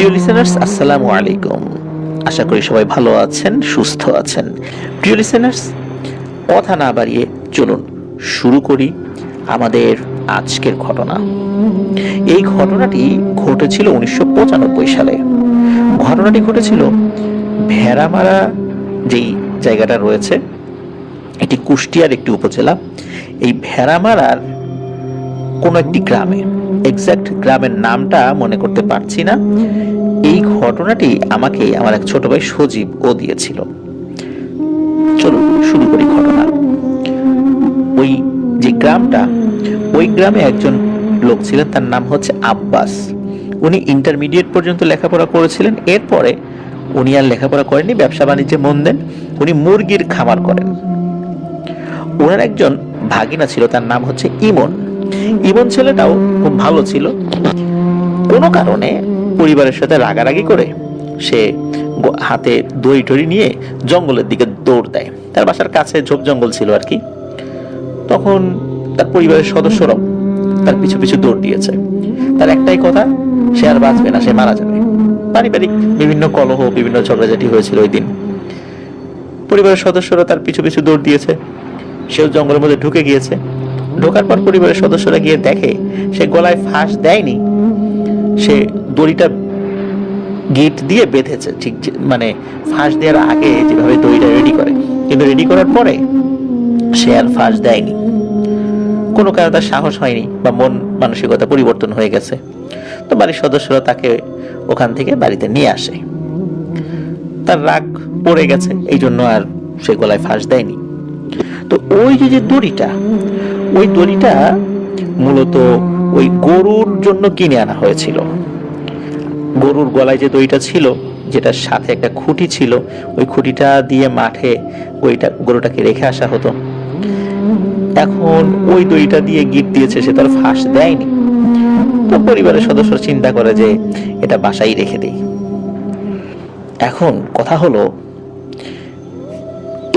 প্রিয় লিসেনার্স, আসসালামু আলাইকুম। আশা করি সবাই ভালো আছেন, সুস্থ আছেন। প্রিয় লিসেনার্স, কথা না বাড়িয়ে চলুন শুরু করি আমাদের আজকের ঘটনা। এই ঘটনাটি ঘটেছিল 1995 সালে। ঘটনাটি ঘটেছিল ভেড়ামারা, যেই জায়গাটা রয়েছে, এটি কুষ্টিয়ার একটি উপজেলা। এই ভেড়ামারার কোন একটি গ্রামে, এক্সাক্ট গ্রামের নামটা মনে করতে পারছি না। এই ঘটনাটি আমাকে আমার এক ছোট ভাই সজীব ও দিয়েছিল। চলুন শুরু করি ঘটনা। ওই যে গ্রামটা, ওই গ্রামে একজন লোক ছিলেন, তার নাম হচ্ছে আব্বাস। উনি ইন্টারমিডিয়েট পর্যন্ত লেখাপড়া করেছিলেন। এরপরে উনি আর লেখাপড়া করেননি, ব্যবসা বাণিজ্যে মন দেন। উনি মুরগির খামার করেন। ওনার একজন ভাগিনা ছিল, তার নাম হচ্ছে ইমন। ইমন ছেলেটাও খুব ভালো ছিল। কোনো কারণে পরিবারের সাথে রাগারাগি করে সে হাতে দড়ি টড়ি নিয়ে জঙ্গলের দিকে দৌড় দেয়। তার বাসার কাছে ঝোপ জঙ্গল ছিল আর কি। তখন তার পরিবারের সদস্যরাও তার পিছু পিছু দৌড় দিয়েছে। তার একটাই কথা, সে আর বাঁচবে না, সে মারা যাবে। পারিবারিক বিভিন্ন কলহ, বিভিন্ন ঝগড়াঝাটি হয়েছিল ওই দিন। পরিবারের সদস্যরা তার পিছু পিছু দৌড় দিয়েছে। সেও জঙ্গলের মধ্যে ঢুকে গিয়েছে। ঢোকার পর পরিবারের সদস্যরা গিয়ে দেখে সে গলায় ফাঁস দেয়নি, সে দড়িটা গিট দিয়ে বেঁধেছে। ঠিক মানে ফাঁস দেওয়ার আগে যেভাবে দড়িটা রেডি করে, কিন্তু রেডি করার পরে সে আর ফাঁস দেয়নি। কোনো কারণে তার সাহস হয়নি বা মন মানসিকতা পরিবর্তন হয়ে গেছে। তো বাড়ির সদস্যরা তাকে ওখান থেকে বাড়িতে নিয়ে আসে। তার রাগ পড়ে গেছে, এই জন্য আর সে গলায় ফাঁস দেয়নি। তো ওই যে দড়িটা, ওই দড়িটা মূলত ওই গরুর জন্য কিনে আনা হয়েছিল। গরুর গলায় যে দড়িটা ছিল, যেটার সাথে একটা খুঁটি ছিল, ওই খুঁটিটা দিয়ে মাঠে ওইটা গরুটাকে রেখে আসা হতো। এখন ওই দড়িটা দিয়ে গিট দিয়েছে, সে তার ফাঁস দেয়নি। তো পরিবারের সদস্য চিন্তা করে যে এটা বাসায় রেখে দেই। এখন কথা হলো,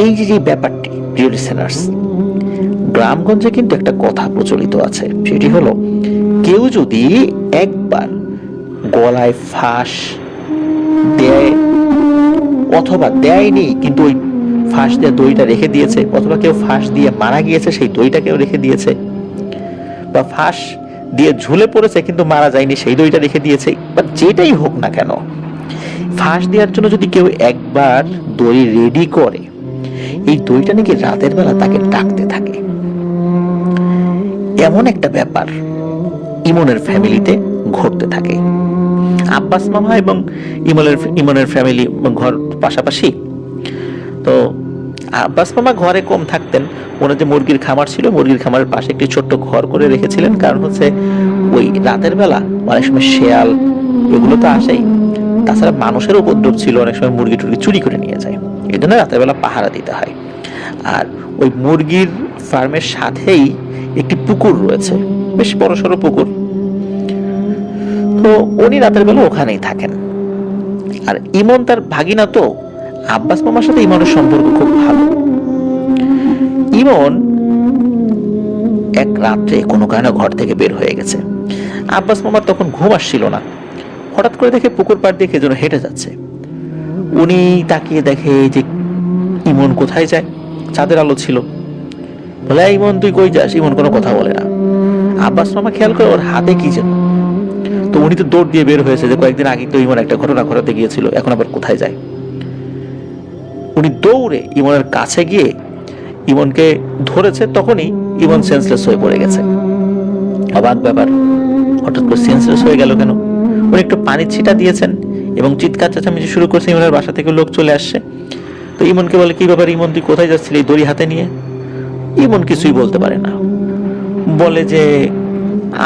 এই যে ব্যাপারটি, প্রিয় লিসেনার্স, গ্রামগঞ্জে কিন্তু একটা কথা প্রচলিত আছে। সেটি হলো, কেউ যদি একবার গলায় ফাঁস দেয় অথবা দেয়নি কিন্তু ওই ফাঁস দিয়ে দড়িটা রেখে দিয়েছে, অথবা কেউ ফাঁস দিয়ে মারা গিয়েছে, সেই দড়িটাকেও রেখে দিয়েছে, বা ফাঁস দিয়ে ঝুলে পড়েছে কিন্তু মারা যায়নি, সেই দড়িটা রেখে দিয়েছে, বা যেটাই হোক না কেন, ফাঁস দেওয়ার জন্য যদি কেউ একবার দড়ি রেডি করে, এই দড়িটা নাকি রাতের বেলা তাকে ডাকতে থাকে। এমন একটা ব্যাপার ইমনের ফ্যামিলিতে ঘটতে থাকে। আব্বাস মামা এবং ইমনের ফ্যামিলি ঘর পাশাপাশি। তো আব্বাস মামা ঘরে কম থাকতেন। ওনার যে মুরগির খামার ছিল, মুরগির খামারের পাশে একটি ছোট্ট ঘর করে রেখেছিলেন। কারণ হচ্ছে ওই রাতের বেলা অনেক সময় শেয়াল এগুলো তো আসেই, তাছাড়া মানুষের উপদ্রব ছিল, অনেক সময় মুরগি টুরগি চুরি করে নিয়ে যায়। এই জন্য রাতের বেলা পাহারা দিতে হয়। আর ওই মুরগির ফার্মের সাথেই একটি পুকুর রয়েছে, বেশ বড়সড় পুকুর। তো উনি রাতের বেলা ওখানেই থাকেন। আর ইমন তার ভাগিনা, তো আব্বাস মামার সাথে ইমনের সম্পর্ক খুব ভালো। ইমন এক রাত্রে কোনো কারণে ঘর থেকে বের হয়ে গেছে। আব্বাস মামার তখন ঘুম আসছিল না। হঠাৎ করে দেখে পুকুর পাড় দিয়ে কে যেন হেঁটে যাচ্ছে। উনি তাকিয়ে দেখে যে ইমন কোথায় যায়। চাঁদের আলো ছিল। বলে, ইমন তুই কই যাস? ইমন কোনো কথা বলে না। আব্বাস মামা খেয়াল করে ওর হাতে কি যেন। তো উনি তো দৌড় দিয়ে বের হয়েছে যে কয়েকদিন আগে তো ইমন একটা ঘটনা ঘটাতে গিয়েছিল, এখন আবার কোথায় যায়। উনি দৌড়ে ইমনের কাছে গিয়ে ইমনকে ধরেছে। তখনই ইমন সেন্সলেস হয়ে পড়ে গেছে। অবাক ব্যাপার, হঠাৎ করে সেন্সলেস হয়ে গেল কেন? উনি একটু পানির ছিটা দিয়েছেন এবং চিৎকার চেঁচামেচি শুরু করছে। ইমনের বাসা থেকে লোক চলে আসছে। তো ইমনকে বলে, কি ব্যাপার ইমন, তুই কোথায় যাচ্ছিলি এই দড়ি হাতে নিয়ে? ইমন কিছুই বলতে পারে না। বলে যে,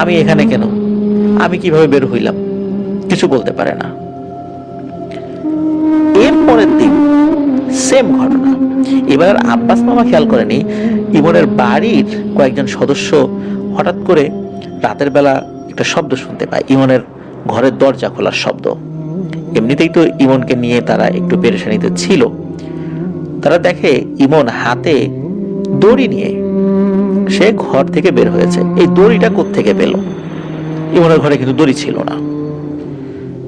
আমি এখানে কেন, আমি কিভাবে বের হইলাম, কিছু বলতে পারে না। এর পরের দিন সেম ঘটনা। এবার আব্বাস মামা খেয়াল করেনি, ইমনের বাড়ির কয়েকজন সদস্য হঠাৎ করে রাতের বেলা একটা শব্দ শুনতে পায়, ইমনের ঘরের দরজা খোলার শব্দ। এমনিতেই তো ইমনকে নিয়ে তারা একটু পেরেশানিতে ছিল। তারা দেখে ইমন হাতে দড়ি নিয়ে সে ঘর থেকে বের হয়েছে। এই দড়িটা কোত্থেকে পেল? ইমনের ঘরে কিন্তু দড়ি ছিল না।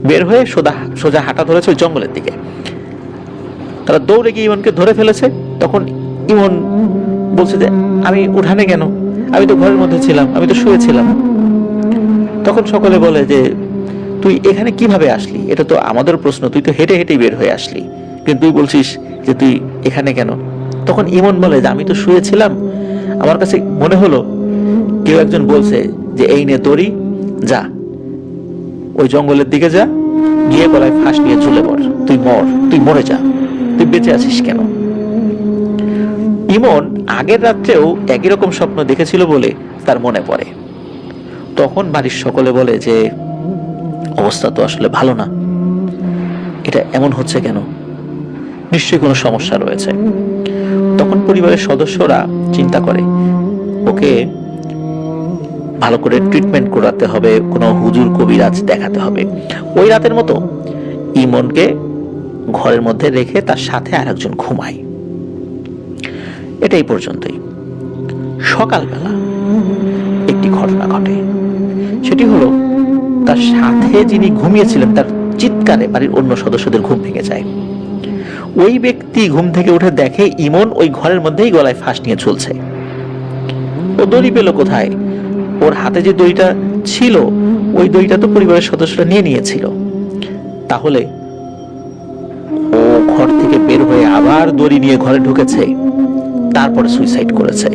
বের হয়ে সোজা হাঁটা ধরেছে ওই জঙ্গলের দিকে। তারা দৌড়ে গিয়ে ইমনকে ধরে ফেলেছে। তখন ইমন বলছে যে আমি উঠানে কেন, আমি তো ঘরের মধ্যে ছিলাম, আমি তো শুয়েছিলাম। তখন সকলে বলে যে তুই এখানে কিভাবে আসলি, এটা তো আমাদের প্রশ্ন, তুই তো হেঁটে হেঁটেই বের হয়ে আসলি, কিন্তু তুই বলছিস যে তুই এখানে কেন। তখন ইমন বলে যে আমি তো শুয়েছিলাম, আমার কাছে মনে হলো কেউ একজন বলছে যে এই নে দড়ি, যা ওই জঙ্গলের দিকে যা, গিয়ে গলায় ফাঁস নিয়ে ঝুলে পড়, তুই মরে যা, তুই বেঁচে আছিস কেন। ইমন আগের রাত্রেও একই রকম স্বপ্ন দেখেছিল বলে তার মনে পড়ে। তখন বাড়ির সকলে বলে যে অবস্থা তো আসলে ভালো না, এটা এমন হচ্ছে কেন, নিশ্চয়ই কোনো সমস্যা রয়েছে। তখন পরিবারের সদস্যরা চিন্তা করে ওকে ভালো করে ট্রিটমেন্ট করাতে হবে, কোনো হুজুর কবিরাজ দেখাতে হবে। ওই রাতের মতো ইমনকে ঘরের মধ্যে রেখে তার সাথে আরেকজন ঘুমায়। এটাই পর্যন্তই। সকালবেলা একটি ঘটনা ঘটে। সেটি হলো তার সাথে যিনি ঘুমিয়েছিলেন তার চিৎকারে বাড়ির অন্য সদস্যদের ঘুম ভেঙে যায়। ওই ব্যক্তি ঘুম থেকে উঠে দেখে ইমন ওই ঘরের মধ্যেই গলায় ফাঁস নিয়ে ঝুলছে। ও দড়ি পেল কোথায়? ওর হাতে যে দড়িটা ছিল ওই দড়িটা তো পরিবারের সদস্যরা নিয়ে নিয়েছিল। তাহলে ও ঘর থেকে বের হয়ে আবার দড়ি নিয়ে ঘরে ঢুকেছে, তারপরে সুইসাইড করেছে।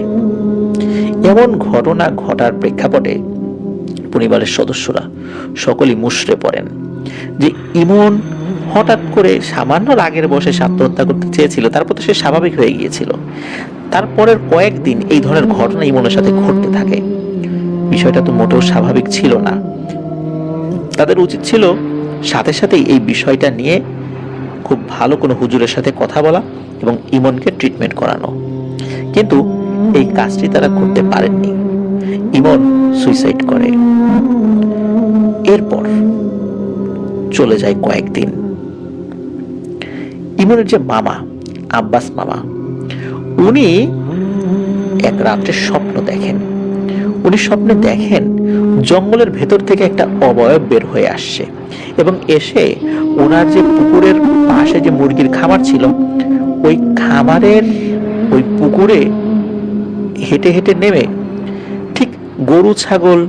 এমন ঘটনা ঘটার প্রেক্ষাপটে পরিবারের সদস্যরা সকলেই মুষড়ে পড়েন যে ইমন হঠাৎ করে সামান্য রাগের বশে আত্মহত্যা করতে চেয়েছিল, তারপর তো সে স্বাভাবিক হয়ে গিয়েছিল। তারপরের কয়েকদিন এই ধরনের ঘটনা ইমনের সাথে ঘটতে থাকে। বিষয়টা তো মোটেও স্বাভাবিক ছিল না। তাদের উচিত ছিল সাথে সাথেই এই বিষয়টা নিয়ে খুব ভালো কোনো হুজুরের সাথে কথা বলা এবং ইমনকে ট্রিটমেন্ট করানো, কিন্তু এই কাজটি তারা করতে পারেননি। ইমন সুইসাইড করে। এরপর চলে যায় কয়েকদিন। ইমনের যে মামা, আব্বাস মামা, উনি এক রাত্রে স্বপ্ন দেখেন। উনি স্বপ্নে দেখেন জঙ্গলের ভেতর থেকে একটা অবয়ব বের হয়ে আসছে এবং এসে ওনার যে পুকুরের পাশে যে মুরগির খামার ছিল ওই খামারের ওই পুকুরে হেঁটে হেঁটে নেমে ঠিক গরু ছাগল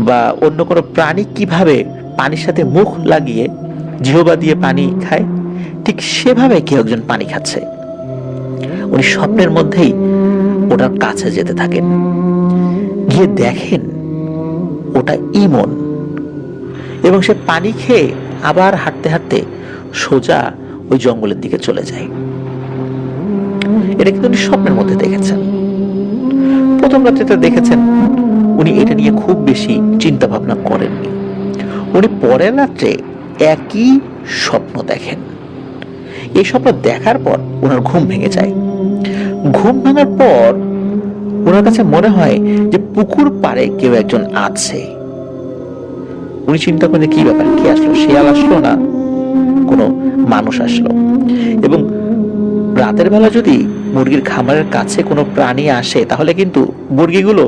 বা অন্য কোনো প্রাণী কিভাবে পানির সাথে মুখ লাগিয়ে জিহ্বা দিয়ে পানি খায় ঠিক সেভাবে কেউ একজন পানি খাচ্ছে। উনি স্বপ্নের মধ্যেই ওটার কাছে যেতে থাকেন, গিয়ে দেখেন ওটা ইমন এবং সে পানি খেয়ে আবার হাঁটতে হাঁটতে সোজা ওই জঙ্গলের দিকে চলে যায়। এটা কিন্তু উনি স্বপ্নের মধ্যে দেখেছেন। প্রথম রাত্রিতে দেখেছেন, উনি এটা নিয়ে খুব বেশি চিন্তা ভাবনা করেননি। উনি পরের রাত্রে একই স্বপ্ন দেখেন। এই স্বপ্ন দেখার পর ওনার ঘুম ভেঙে যায়। ঘুম ভাঙার পর ওনার কাছে মনে হয় যে পুকুর পাড়ে কেউ একজন আছে। উনি চিন্তা করেন কি ব্যাপার, কি আসলো, শিয়াল আসলো না কোনো মানুষ আসলো। এবং রাতের বেলা যদি মুরগির খামারের কাছে কোনো প্রাণী আসে তাহলে কিন্তু মুরগিগুলো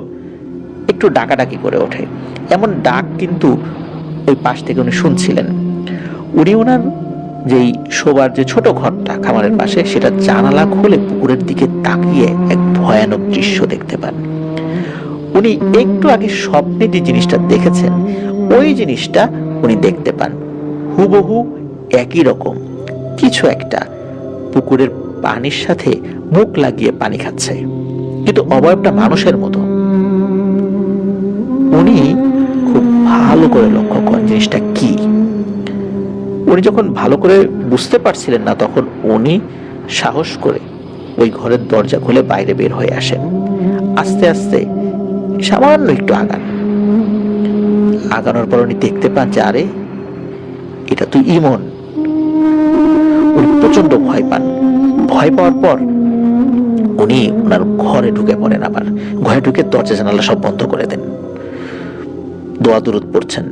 একটু ডাকাডাকি করে ওঠে। এমন ডাক কিন্তু ওই পাশ থেকে উনি শুনছিলেন। উনি ওনার যেই শোবার যে ছোট ঘরটা খামারের পাশে সেটা জানালা খুলে পুকুরের দিকে তাকিয়ে এক ভয়ানক দৃশ্য দেখতে পান। উনি একটু আগে স্বপ্নে যে জিনিসটা দেখেছেন ওই জিনিসটা উনি দেখতে পান। হুবহু একই রকম কিছু একটা পুকুরের পানির সাথে মুখ লাগিয়ে পানি খাচ্ছে, কিন্তু অবয়বটা মানুষের মতো। উনি খুব ভালো করে লক্ষ্য করেন জিনিসটা কি। উনি যখন ভালো করে বুঝতে পারছিলেন না তখন উনি সাহস করে ওই ঘরের দরজা খুলে বাইরে বের হয়ে আসেন। আস্তে আস্তে সামান্য একটু আগানোর পর উনি দেখতে পান যে আরে এটা তো ইমন। উনি প্রচন্ড ভয় পান। ভয় পাওয়ার পর উনি ওনার ঘরে ঢুকে পড়েন। আবার ঘরে ঢুকে দরজা জানালা সব বন্ধ করে দেন, দোয়া দুরূদ পড়ছেন।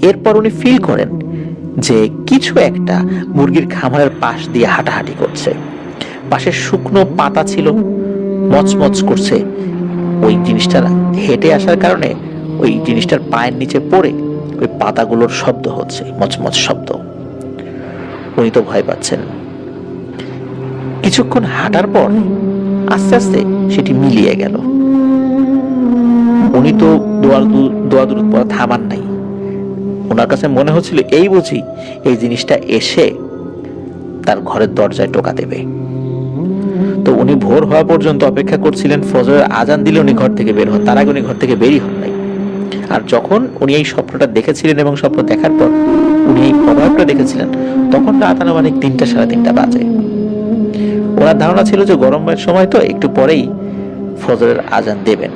এরপর উনি ফিল করেন যে কিছু একটা মুরগির খামারের পাশ দিয়ে হাঁটাহাঁটি করছে। পাশে শুকনো পাতা ছিল, মচমচ করছে। ওই জিনিসটা হেঁটে আসার কারণে ওই জিনিসটার পায়ের নিচে পড়ে ওই পাতাগুলোর শব্দ হচ্ছে, মচমচ শব্দ। উনি তো ভয় পাচ্ছেন। কিছুক্ষণ হাঁটার পর আস্তে আস্তে সেটি মিলিয়ে গেল। উনি তো দোয়া দুরুদ পড়া থামান নাই। ওনার কাছে মনে হচ্ছিল এই বুঝি এই জিনিসটা এসে তার ঘরের দরজায় টোকা দেবে। তো উনি ভোর হওয়া পর্যন্ত অপেক্ষা করছিলেন, ফজরের আজান দিলে উনি ঘর থেকে বের হন। তার আগে উনি ঘর থেকে বেরই হন নাই। আর যখন উনি এই স্বপ্নটা দেখেছিলেন এবং স্বপ্ন দেখার পর উনি এই প্রভাবটা দেখেছিলেন, তখন রাত আনুমানিক 3টা সাড়ে 3টা বাজে। ওনার ধারণা ছিল যে গরমের সময় তো একটু পরেই ফজরের আজান দেবেন,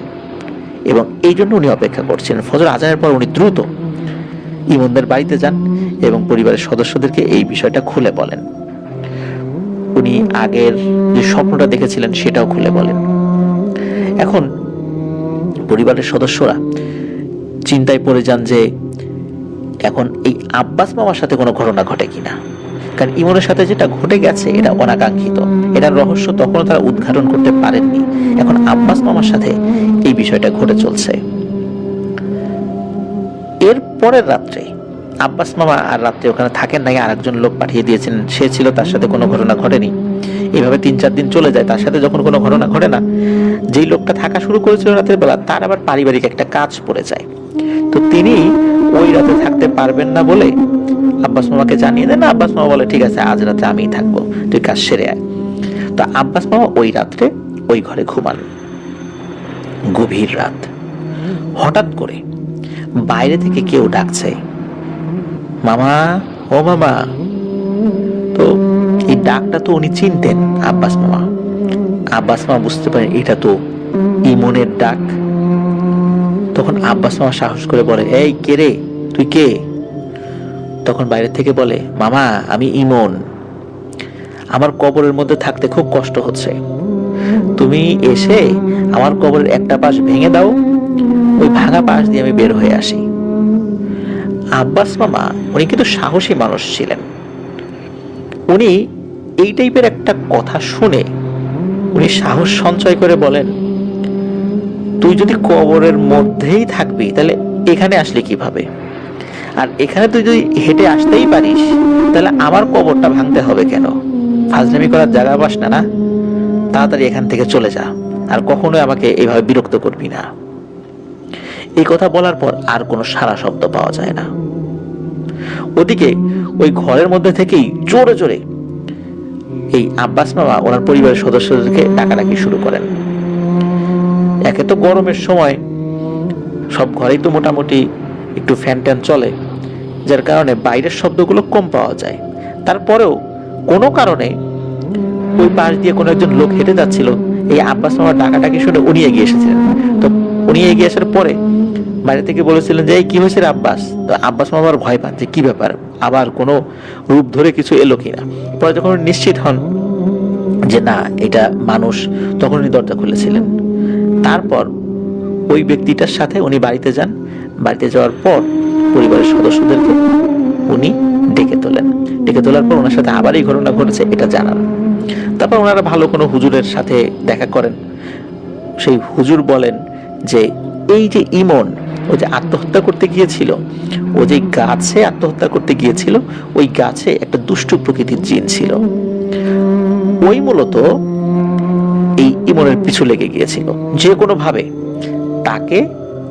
এবং এই জন্য উনি অপেক্ষা করছিলেন। ফজর আজানের পর উনি দ্রুত ইমনদের বাড়িতে যান এবং পরিবারের সদস্যদেরকে এই বিষয়টা খুলে বলেন। উনি আগের যে স্বপ্নটা দেখেছিলেন সেটাও খুলে বলেন। এখন পরিবারের সদস্যরা চিন্তায় পড়ে যান যে এখন এই আব্বাস মামার সাথে কোনো ঘটনা ঘটে কিনা, কারণ ইমনের সাথে যেটা ঘটে গেছে এটা অনাকাঙ্ক্ষিত, এটার রহস্য তখনও তারা উদ্ঘাটন করতে পারেননি। এখন আব্বাস মামার সাথে এই বিষয়টা ঘটে চলছে। এর পরের রাত্রে আব্বাস মামা আর রাত্রে ওখানে থাকেন নাই, আরেকজন লোক পাঠিয়ে দিয়েছেন, সে ছিল, তার সাথে কোনো ঘটনা ঘটেনি। এইভাবে 3-4 দিন চলে যায়, তার সাথে যখন কোনো ঘটনা ঘটে না, যেই লোকটা থাকা শুরু করেছিল রাতের বেলা, তার আবার পারিবারিক একটা কাজ পড়ে যায়। তো তিনি ওই রাতে থাকতে পারবেন না বলে আব্বাস মামাকে জানিয়ে দেন। আব্বাস মামা বলে ঠিক আছে, আজ রাতে আমিই থাকবো, তুই কাজ সেরে আয়। তো আব্বাস মামা ওই রাত্রে ওই ঘরে ঘুমান। গভীর রাত, হঠাৎ করে বাইরে থেকে কেউ ডাকছে, মামা, ও মামা। তো এই ডাকটা তো উনি চিনতেন, আব্বাস মামা। আব্বাস মামা বুঝতে পারেন এটা তো ইমনের ডাক। তখন আব্বাস মামা সাহস করে বলে, এই কে রে, তুই কে? তখন বাইরে থেকে বলে, মামা আমি ইমন, আমার কবরের মধ্যে থাকতে খুব কষ্ট হচ্ছে, তুমি এসে আমার কবরের একটা পাশ ভেঙে দাও, ওই ভাঙা পাশ দিয়ে আমি বের হয়ে আসি। আব্বাস মামা উনি কিন্তু সাহসী মানুষ ছিলেন। উনি এই টাইপের একটা কথা শুনে উনি সাহস সঞ্চয় করে বলেন, তুই যদি কবরের মধ্যেই থাকবি তাহলে এখানে আসলে কিভাবে? আর এখানে তুই যদি হেঁটে আসতেই পারিস তাহলে আমার কবরটা ভাঙতে হবে কেন? ফাজলামি করার জায়গা পাস না, না? তাড়াতাড়ি এখান থেকে চলে যা, আর কখনোই আমাকে এইভাবে বিরক্ত করবি না। এই কথা বলার পর আর কোনো সারা শব্দ পাওয়া যায় না। ওদিকে ওই ঘরের মধ্যে থেকেই জোরে জোরে এই আব্বাস মামা ওনার পরিবারের সদস্যদেরকে ডাকাডাকি শুরু করেন। একে তো গরমের সময় সব ঘরেই তো মোটামুটি একটু ফ্যান ট্যান চলে, যার কারণে বাইরের শব্দগুলো কম পাওয়া যায়। তারপরেও কোনো কারণে ওই পাশ দিয়ে কোনো একজন লোক হেঁটে যাচ্ছিল, এই আব্বাস মামার ডাকাডাকি শুনে উনি এগিয়ে এসেছিলেন। তো উনি এগিয়ে আসার পরে বাইরে থেকে বলেছিলেন যে এই কি হয়েছে রে আব্বাস? তো আব্বাস মামা ভয় পান যে কি ব্যাপার, আবার কোনো রূপ ধরে কিছু এলো কিনা। পরে যখন নিশ্চিত হন যে না এটা মানুষ, তখন উনি দরজা খুলেছিলেন। তারপর ওই ব্যক্তিটার সাথে উনি বাড়িতে যান। বাড়িতে যাওয়ার পর পরিবারের সদস্যদেরকে উনি ডেকে তোলেন। ডেকে তোলার পর ওনার সাথে আবার এই ঘটনা ঘটেছে এটা জানান। তারপর ওনারা ভালো কোনো হুজুরের সাথে দেখা করেন। সেই হুজুর বলেন যে এই যে ইমন, ও যে আত্মহত্যা করতে গিয়েছিল, ও যে গাছে আত্মহত্যা করতে গিয়েছিল, ওই গাছে একটা দুষ্টু প্রকৃতির জিন ছিল, ওই মূলত এই ইমনের পিছু লেগে গিয়েছিল, যে কোনো ভাবে তাকে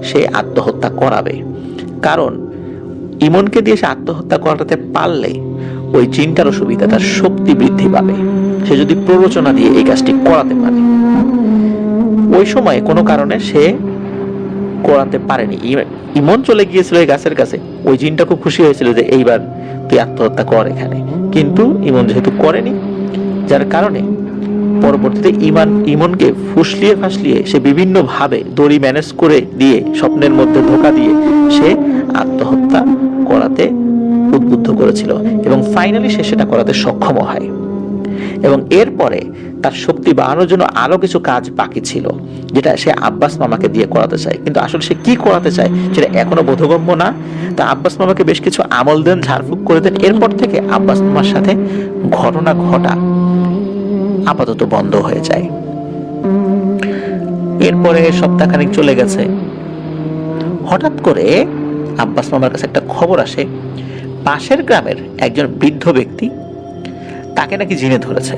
সে আত্মহত্যা করাবে। কারণ ইমনকে দিয়ে সে আত্মহত্যা করাতে পারলে ওই জিনটারও সুবিধা, তার শক্তি বৃদ্ধি পাবে, সে যদি প্ররোচনা দিয়ে এই কাজটি করাতে পারে। ওই সময় কোনো কারণে সে করাতে পারেনি। ইমন চলে গিয়েছিল এই গাছের কাছে, ওই জিনটা খুব খুশি হয়েছিল যে এইবার তুই আত্মহত্যা কর এখানে, কিন্তু ইমন যেহেতু করেনি, যার কারণে পরবর্তীতে ইমনকে ফুসলিয়ে ফাসলিয়ে সে বিভিন্ন ভাবে দড়ি ম্যানেজ করে দিয়ে, স্বপ্নের মধ্যে ধোঁকা দিয়ে সে আত্মহত্যা করাতে উদ্বুদ্ধ করেছিল, এবং ফাইনালি সে সেটা করাতে সক্ষম হয়। এবং এরপরে তার শক্তি বাড়ানোর জন্য আরো কিছু কাজ বাকি ছিল, যেটা সে আব্বাস মামাকে দিয়ে করাতে চায়, কিন্তু আসলে সে কি করাতে চায় সেটা এখনো বোধগম্য না। তা আব্বাস মামাকে বেশ কিছু আমল দেন, ঝাড়ফুঁক করে দেন। এরপর থেকে আব্বাস মামার সাথে ঘটনা ঘটা আপাতত বন্ধ হয়ে যায়। এরপরে সপ্তাহখানেক চলে গেছে। হঠাৎ করে আব্বাস মামার কাছে একটা খবর আসে, পাশের গ্রামের একজন বৃদ্ধ ব্যক্তি তাকে নাকি জিনে ধরেছে,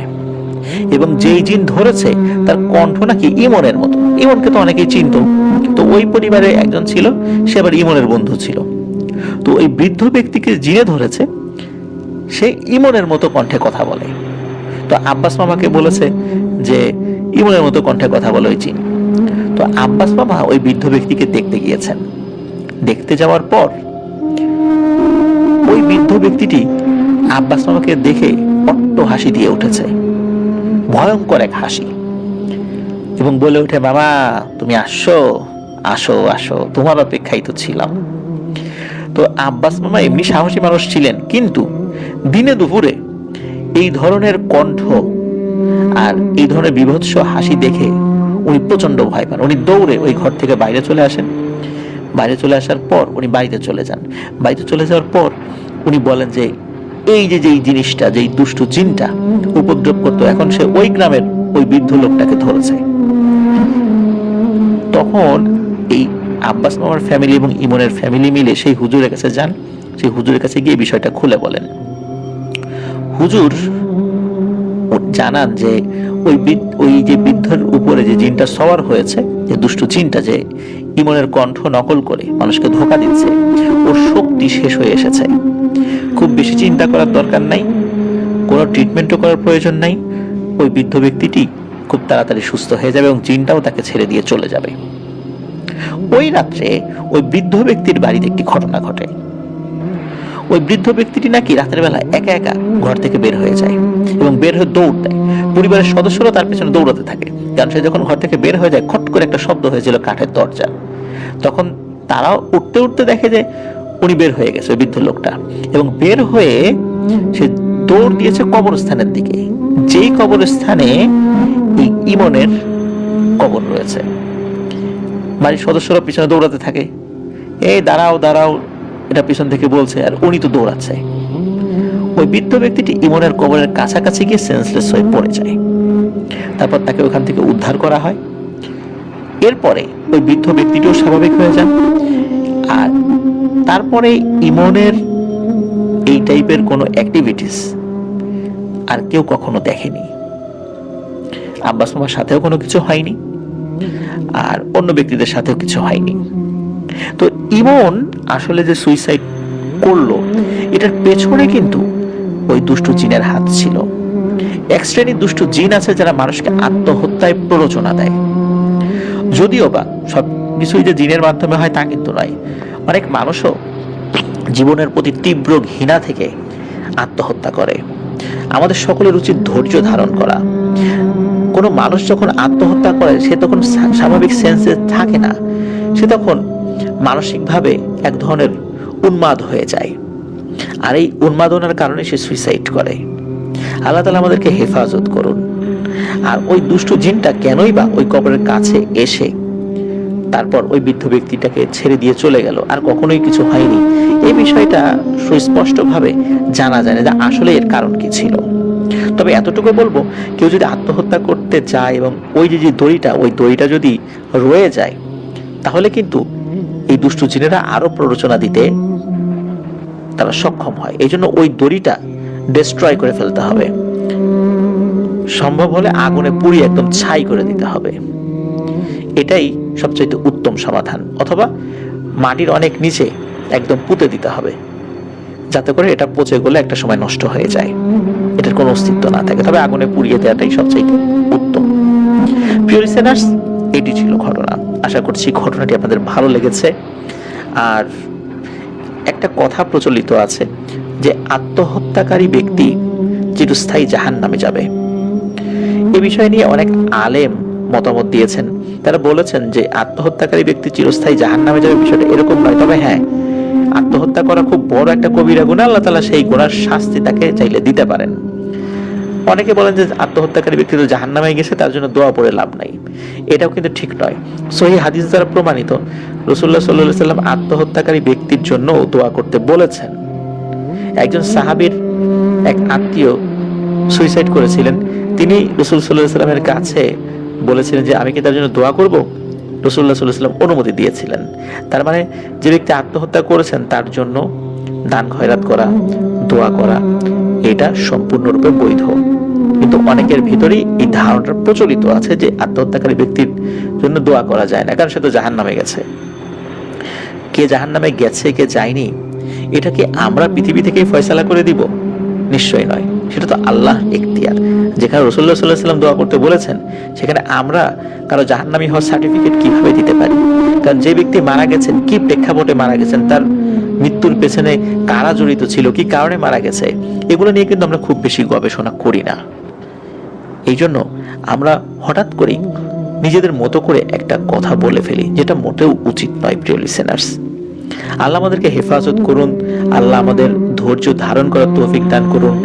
এবং যেই জিন ধরেছে তার কণ্ঠ নাকি ইমনের মতো। ইমনকে তো অনেকেই চিনত, তো ওই পরিবারে একজন ছিল, সে আবার ইমনের বন্ধু ছিল। তো ওই বৃদ্ধ ব্যক্তিকে জিনে ধরেছে, সে ইমনের মতো কণ্ঠে কথা বলে। তো আব্বাস মামাকে বলেছে যে ইমনের মতো কণ্ঠে কথা বলে ওই জিন। তো আব্বাস মামা ওই বৃদ্ধ ব্যক্তিকে দেখতে গিয়েছেন। দেখতে যাওয়ার পর ওই বৃদ্ধ ব্যক্তিটি আব্বাস মামাকে দেখে অট্ট হাসি দিয়ে উঠেছে, ভয়ঙ্কর এক হাসি, এবং বলে ওঠে, মামা তুমি আসো আসো আসো, তোমার অপেক্ষায় তো ছিলাম। তো আব্বাস মামা এমনি সাহসী মানুষ ছিলেন, কিন্তু দিনে দুপুরে এই ধরনের কণ্ঠ আর এই ধরনের বিভৎস হাসি দেখে উনি প্রচন্ড ভয় পান। উনি দৌড়ে ওই ঘর থেকে বাইরে চলে আসেন। বাইরে চলে আসার পর উনি বাড়িতে চলে যান। বাড়িতে চলে যাওয়ার পর উনি বলেন যে এই যে যেই জিনিসটা, যেই দুষ্টু জিনটা উপদ্রব করতো, এখন সে ওই গ্রামের ওই বৃদ্ধ লোকটাকে ধরেছে। তখন এই আব্বাস মামার ফ্যামিলি এবং ইমনের ফ্যামিলি মিলে সেই হুজুরের কাছে যান। সেই হুজুরের কাছে গিয়ে বিষয়টা খুলে বলেন। হুজুর জানান যে ওই যে বৃদ্ধের উপরে যে জিনটা সওয়ার হয়েছে, যে দুষ্ট জিনটা যে ইমনের কণ্ঠ নকল করে মানুষকে ধোঁকা দিচ্ছে, ওর শক্তি শেষ হয়ে এসেছে। খুব বেশি চিন্তা করার দরকার নাই, কোনো ট্রিটমেন্টও করার প্রয়োজন নাই। ওই বৃদ্ধ ব্যক্তিটি খুব তাড়াতাড়ি সুস্থ হয়ে যাবে এবং জিনটাও তাকে ছেড়ে দিয়ে চলে যাবে। ওই রাত্রে ওই বৃদ্ধ ব্যক্তির বাড়িতে একটি ঘটনা ঘটে। ওই বৃদ্ধ ব্যক্তিটি নাকি রাতের বেলা একা একা ঘর থেকে বের হয়ে যায় এবং বের হয়ে দৌড় দেয়। পরিবারের সদস্যরা তার পেছনে দৌড়াতে থাকে, কারণ সে যখন ঘর থেকে বের হয়ে যায়, খট করে একটা শব্দ হয়েছিল কাঠের দরজা। তখন তারাও উঠতে উঠতে দেখে যে উনি বের হয়ে গেছে, ওই বৃদ্ধ লোকটা, এবং বের হয়ে সে দৌড় দিয়েছে কবরস্থানের দিকে, যেই কবরস্থানে এই ইমনের কবর রয়েছে। বাড়ির সদস্যরা পিছনে দৌড়াতে থাকে, এই দাঁড়াও দাঁড়াও, এটা পিছন থেকে বলছে, আর উনি তো দৌড়াচ্ছে। ওই বৃদ্ধ ব্যক্তিটি ইমনের কবরের কাছাকাছি গিয়ে সেন্সলেস হয়ে পড়ে যায়। তারপর তাকে ওখান থেকে উদ্ধার করা হয়। এরপরে ওই বৃদ্ধ ব্যক্তিটিও স্বাভাবিক হয়ে যান। আর তারপরে ইমনের এই টাইপের কোনো অ্যাক্টিভিটিস আর কেউ কখনো দেখেনি। আব্বাস মামার সাথেও কোনো কিছু হয়নি, আর অন্য ব্যক্তিদের সাথেও কিছু হয়নি। তো ইমন আসলে যে সুইসাইড করলো, এটার পেছনে কিন্তু ওই দুষ্টু জিনের হাত ছিল। এক শ্রেণীর দুষ্টু জিন আছে যারা মানুষকে আত্মহত্যায় প্ররোচনা দেয়। যদিও বা সব কিছুই যে জিনের মাধ্যমে হয় তা কিন্তু নয়। অনেক মানুষও জীবনের প্রতি তীব্র ঘৃণা থেকে আত্মহত্যা করে। আমাদের সকলের উচিত ধৈর্য ধারণ করা। কোনো মানুষ যখন আত্মহত্যা করে, সে তখন স্বাভাবিক সেন্সে থাকে না, সে তখন মানসিকভাবে এক ধরনের উন্মাদ হয়ে যায়, আর এই উন্মাদনার কারণে সে সুইসাইড করে। আল্লাহ তাআলা আমাদেরকে হেফাজত করুন। আর ওই দুষ্ট জিনটা কেনই বা ওই কবরের কাছে এসে তারপর ওই বৃদ্ধ ব্যক্তিটাকে ছেড়ে দিয়ে চলে গেল, আর কখনোই কিছু হয়নি, এই বিষয়টা সুস্পষ্টভাবে জানা যায় না যে আসলে এর কারণ কি ছিল। তবে এতটুকু বলবো, কেউ যদি আত্মহত্যা করতে চায় এবং ওই যে দড়িটা, ওই দড়িটা যদি রয়ে যায়, তাহলে কিন্তু এই দুষ্টু জিনেরা আরো প্ররোচনা দিতে তারা সক্ষম হয়। এই জন্য ওই দড়িটা ডিস্ট্রয় করে ফেলতে হবে, সম্ভব হলে আগুনে পুড়িয়ে একদম ছাই করে দিতে হবে। এটাই সবচেয়ে উত্তম সমাধান। অথবা মাটির অনেক নিচে একদম পুঁতে দিতে হবে, যাতে করে এটা পচে গেলে একটা সময় নষ্ট হয়ে যায়, এটার কোনো অস্তিত্ব না থাকে। তবে আগুনে পুড়িয়ে দেওয়াটাই সবচেয়ে উত্তম। প্রিয় লিসেনার্স, এটি ছিল ঘটনা। আশা করছি ঘটনাটি আপনাদের ভালো লেগেছে। আর একটা কথা প্রচলিত আছে যে আত্মহত্যাকারী ব্যক্তি চিরস্থায়ী জাহান্নামে যাবে। এ বিষয় নিয়ে অনেক আলেম মতামত দিয়েছেন। তারা বলেছেন যে আত্মহত্যাকারী ব্যক্তি চিরস্থায়ী জাহান্নামে যাবে বিষয়টা এরকম নয়। তবে হ্যাঁ, আত্মহত্যা করা খুব বড় একটা কবিরা গুনাহ, আল্লাহ তাআলা সেই গুনার শাস্তি তাকে চাইলে দিতে পারেন। অনেকে বলেন যে আত্মহত্যাকারী ব্যক্তি তো জাহান্নামে গেছে, তার জন্য দোয়া পড়ে লাভ নাই। এটাও কিন্তু ঠিক নয়। সহিহ হাদিস দ্বারা প্রমাণিত, রাসূলুল্লাহ সাল্লাল্লাহু আলাইহি ওয়াসাল্লাম আত্মহত্যাকারী ব্যক্তির জন্য দোয়া করতে বলেছেন। একজন সাহাবীর এক আত্মীয় সুইসাইড করেছিলেন। তিনি রাসূল সাল্লাল্লাহু আলাইহি ওয়াসাল্লামের কাছে বলেছিলেন যে আমি কি তার জন্য দোয়া করব? রাসূলুল্লাহ সাল্লাল্লাহু আলাইহি ওয়াসাল্লাম অনুমতি দিয়েছিলেন। তার মানে যে ব্যক্তি আত্মহত্যা করেছেন তার জন্য দান খয়রাত করা, দোয়া করা এটা সম্পূর্ণরূপে বৈধ। কিন্তু অনেকের ভিতরেই এই ধারণাটা প্রচলিত আছে যে আত্মহত্যাকারী ব্যক্তির জন্য দোয়া করা যায় না, কারণ সে তো জাহান্নামে গেছে। কে জাহান্নামে গেছে কে যায়নি এটা কি আমরা পৃথিবী থেকেই ফয়সালা করে দিব? নিশ্চয়ই নয়, সেটা তো আল্লাহর ইখতিয়ার। যেখানে রাসূলুল্লাহ সাল্লাল্লাহু আলাইহি ওয়াসাল্লাম দোয়া করতে বলেছেন, সেখানে আমরা কারো জাহান্নামী হওয়ার সার্টিফিকেট কিভাবে দিতে পারি? কারণ যে ব্যক্তি মারা গেছেন, কি প্রেক্ষাপটে মারা গেছেন, তার মৃত্যুর পেছনে কারা জড়িত ছিল, কি কারণে মারা গেছে, এগুলো নিয়ে কিন্তু আমরা খুব বেশি গবেষণা করি না। এই জন্য আমরা হঠাৎ করেই নিজেদের মতো করে একটা কথা বলে ফেলি, যেটা মোটেও উচিত নয়। প্রিয় লিসেনার্স, আল্লাহ আমাদেরকে হেফাজত করুন, আল্লাহ আমাদের ধৈর্য ধারণ করার তৌফিক দান করুন।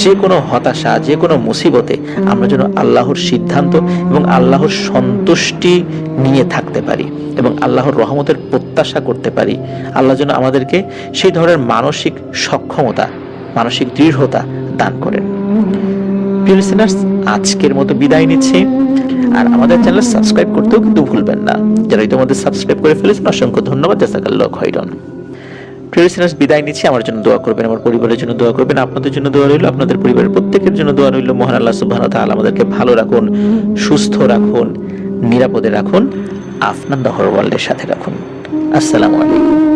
যে কোনো হতাশা, যে কোনো মুসিবতে আমরা যেন আল্লাহর সিদ্ধান্ত এবং আল্লাহর সন্তুষ্টি নিয়ে থাকতে পারি এবং আল্লাহর রহমতের প্রত্যাশা করতে পারি। আল্লাহ যেন আমাদেরকে সেই ধরনের মানসিক সক্ষমতা, মানসিক দৃঢ়তা দান করেন। প্রিয় লিসেনার্স, আজকের মতো বিদায় নিচ্ছি। আর আমাদের চ্যানেল সাবস্ক্রাইব করতেও কিন্তু ভুলবেন না। যারা ইতিমধ্যে সাবস্ক্রাইব করে ফেলেছেন অসংখ্য ধন্যবাদ, জাযাকাল্লাহু খাইরান। প্রিয় লিসেনার্স, বিদায় নিচ্ছি। আমার জন্য দোয়া করবেন, আমার পরিবারের জন্য দোয়া করবেন, আপনাদের জন্য দোয়া রইল, আপনাদের পরিবারের প্রত্যেকের জন্য দোয়া রইল। মহান আল্লাহ সুবহানাহু ওয়া তাআলা আমাদেরকে ভালো রাখুন, সুস্থ রাখুন, নিরাপদে রাখুন, আপনার ওয়ার্ল্ডের সাথে রাখুন। আসসালামু আলাইকুম।